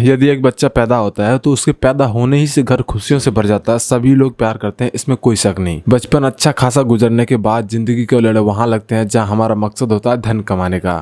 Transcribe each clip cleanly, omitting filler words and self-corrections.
यदि एक बच्चा पैदा होता है तो उसके पैदा होने ही से घर खुशियों से भर जाता है। सभी लोग प्यार करते हैं, इसमें कोई शक नहीं। बचपन अच्छा खासा गुजरने के बाद जिंदगी के लड़े वहाँ लगते हैं जहाँ हमारा मकसद होता है धन कमाने का।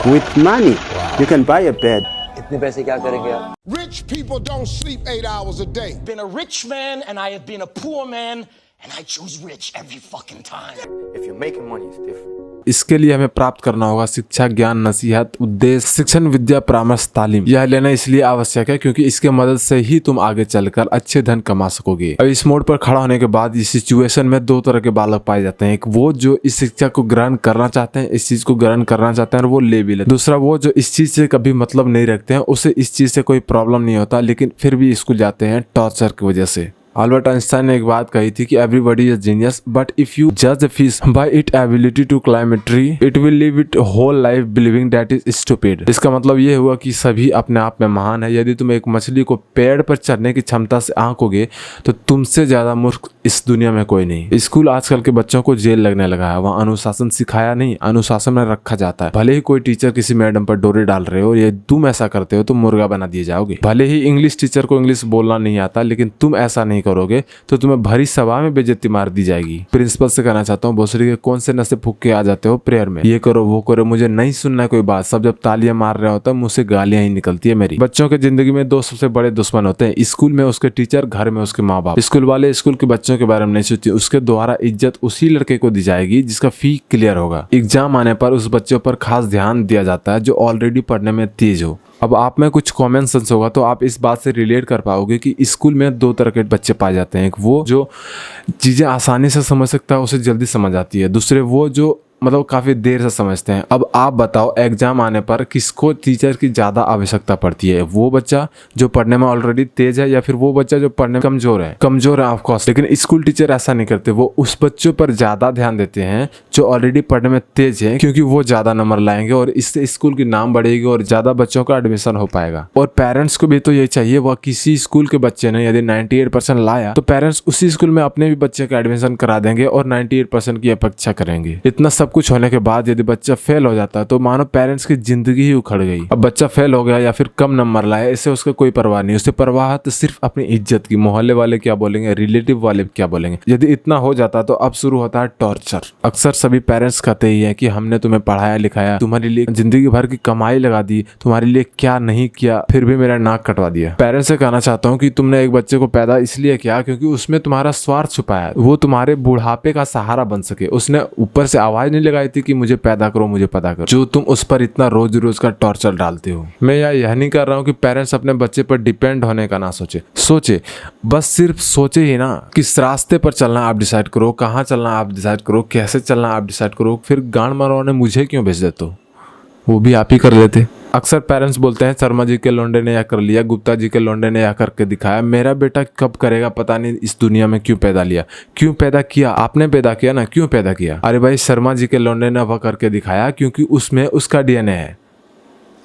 With money, you can buy a bed. इतने पैसे क्या करेंगे आप? Rich people don't sleep 8 hours a day. Been a rich man and I have been a poor man and I choose rich every fucking time. If you're making money, it's different. इसके लिए हमें प्राप्त करना होगा शिक्षा, ज्ञान, नसीहत, उद्देश्य, शिक्षण, विद्या, परामर्श, तालीम। यह लेना इसलिए आवश्यक है क्योंकि इसके मदद से ही तुम आगे चलकर अच्छे धन कमा सकोगे। अब इस मोड़ पर खड़ा होने के बाद इस सिचुएशन में दो तरह के बालक पाए जाते हैं। एक वो जो इस शिक्षा को ग्रहण करना चाहते हैं, इस चीज को ग्रहण करना चाहते हैं और वो ले भी लेते हैं। दूसरा वो जो इस चीज से कभी मतलब नहीं रखते हैं, उसे इस चीज से कोई प्रॉब्लम नहीं होता लेकिन फिर भी स्कूल जाते हैं टॉर्चर की वजह से। अल्बर्ट आइंस्टाइन ने एक बात कही थी कि everybody is genius but if you जज the fish by it ability to climb a tree it will live it whole life believing that is stupid. इसका मतलब ये हुआ कि सभी अपने आप में महान है। यदि तुम एक मछली को पेड़ पर चढ़ने की क्षमता से आंकोगे तो तुमसे ज्यादा मूर्ख इस दुनिया में कोई नहीं। स्कूल आजकल के बच्चों को जेल लगने लगा है। वहाँ अनुशासन सिखाया नहीं, अनुशासन में रखा जाता है। भले ही कोई टीचर किसी मैडम पर डोरे डाल रहे हो, ये तुम ऐसा करते हो तो मुर्गा बना दिए जाओगे। भले ही इंग्लिश टीचर को इंग्लिश बोलना नहीं आता लेकिन तुम ऐसा नहीं करोगे तो तुम्हें भरी सभा में बेइज्जती मार दी जाएगी। प्रिंसिपल से कहना चाहता हूँ, भोसड़ी के कौन से नशे फूक के आ जाते हो प्रेयर में, ये करो वो करो, मुझे नहीं सुनना कोई बात। सब जब तालियां मार रहे होता है मुझसे गालियां ही निकलती है मेरी। बच्चों के जिंदगी में दो सबसे बड़े दुश्मन होते हैं, स्कूल में उसके टीचर, घर में उसके माँ बाप। स्कूल वाले स्कूल के बच्चों के बारे में नहीं सोचते, उसके द्वारा इज्जत उसी लड़के को दी जाएगी जिसका फी क्लियर होगा। एग्जाम आने पर उस बच्चे पर खास ध्यान दिया जाता है जो ऑलरेडी पढ़ने में तेज हो। अब आप में कुछ कॉमन सेंस होगा तो आप इस बात से रिलेट कर पाओगे कि स्कूल में दो तरह के बच्चे पाए जाते हैं। एक वो जो चीज़ें आसानी से समझ सकता है, उसे जल्दी समझ आती है। दूसरे वो जो मतलब काफ़ी देर से समझते हैं। अब आप बताओ एग्जाम आने पर किसको टीचर की ज़्यादा आवश्यकता पड़ती है? वो बच्चा जो पढ़ने में ऑलरेडी तेज है या फिर वो बच्चा जो पढ़ने में कमज़ोर है? कमज़ोर है ऑफकोर्स, लेकिन स्कूल टीचर ऐसा नहीं करते। वो उस बच्चों पर ज़्यादा ध्यान देते हैं जो ऑलरेडी पढ़ने में तेज है क्योंकि वो ज़्यादा नंबर लाएंगे और इससे स्कूल की नाम बढ़ेगी और ज़्यादा बच्चों का एडमिशन हो पाएगा। और पेरेंट्स को भी तो ये चाहिए, वह किसी स्कूल के बच्चे ने यदि 98% लाया तो पेरेंट्स उसी स्कूल में अपने भी बच्चे का एडमिशन करा देंगे और 98% की अपेक्षा करेंगे। इतना सब कुछ होने के बाद यदि बच्चा फेल हो जाता है तो मानो पेरेंट्स की जिंदगी ही उखड़ गई। अब बच्चा फेल हो गया या फिर कम नंबर लाया, इससे उसका कोई परवाह नहीं। उसे परवाह तो सिर्फ अपनी इज्जत की। मोहल्ले वाले क्या बोलेंगे, रिलेटिव वाले क्या बोलेंगे। यदि इतना हो जाता तो अब शुरू होता है टॉर्चर। अक्सर सभी पेरेंट्स कहते ही है कि हमने तुम्हें पढ़ाया लिखाया, तुम्हारे लिए जिंदगी भर की कमाई लगा दी, तुम्हारे लिए क्या नहीं किया, फिर भी मेरा नाक कटवा दिया। पेरेंट्स से कहना चाहता हूँ कि तुमने एक बच्चे को पैदा इसलिए किया क्योंकि उसमें तुम्हारा स्वार्थ छुपा है। वो तुम्हारे बुढ़ापे का सहारा बन सके। उसने ऊपर से आवाज नहीं लगाई थी कि मुझे पैदा करो, मुझे पैदा करो, जो तुम उस पर इतना रोज रोज का टॉर्चर डालते हो। मैं यह नहीं कर रहा हूँ कि पेरेंट्स अपने बच्चे पर डिपेंड होने का ना सोचे, बस सिर्फ सोचे ही ना। किस रास्ते पर चलना आप डिसाइड करो, कहाँ चलना आप डिसाइड करो, कैसे चलना आप डिसाइड करो। फिर गांड मरवाने मुझे क्यों भेज देते हो, वो भी आप ही कर लेते। अक्सर पेरेंट्स बोलते हैं शर्मा जी के लोंडे ने यह कर लिया, गुप्ता जी के लोंडे ने यह करके दिखाया। मेरा बेटा कब करेगा पता नहीं। इस दुनिया में क्यों पैदा लिया, क्यों पैदा किया? आपने पैदा किया ना, क्यों पैदा किया? अरे भाई शर्मा जी के लोंडे ने वह करके दिखाया क्योंकि उसमें उसका डीएनए है।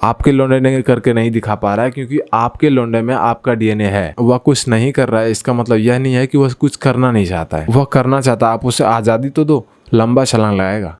आपके लोंडे ने करके नहीं दिखा पा रहा है क्योंकि आपके लोंडे में आपका डीएनए है। वह कुछ नहीं कर रहा है, इसका मतलब यह नहीं है कि वह कुछ करना नहीं चाहता है। वह करना चाहता है, आप उसे आज़ादी तो दो, लंबा छलांग लगाएगा।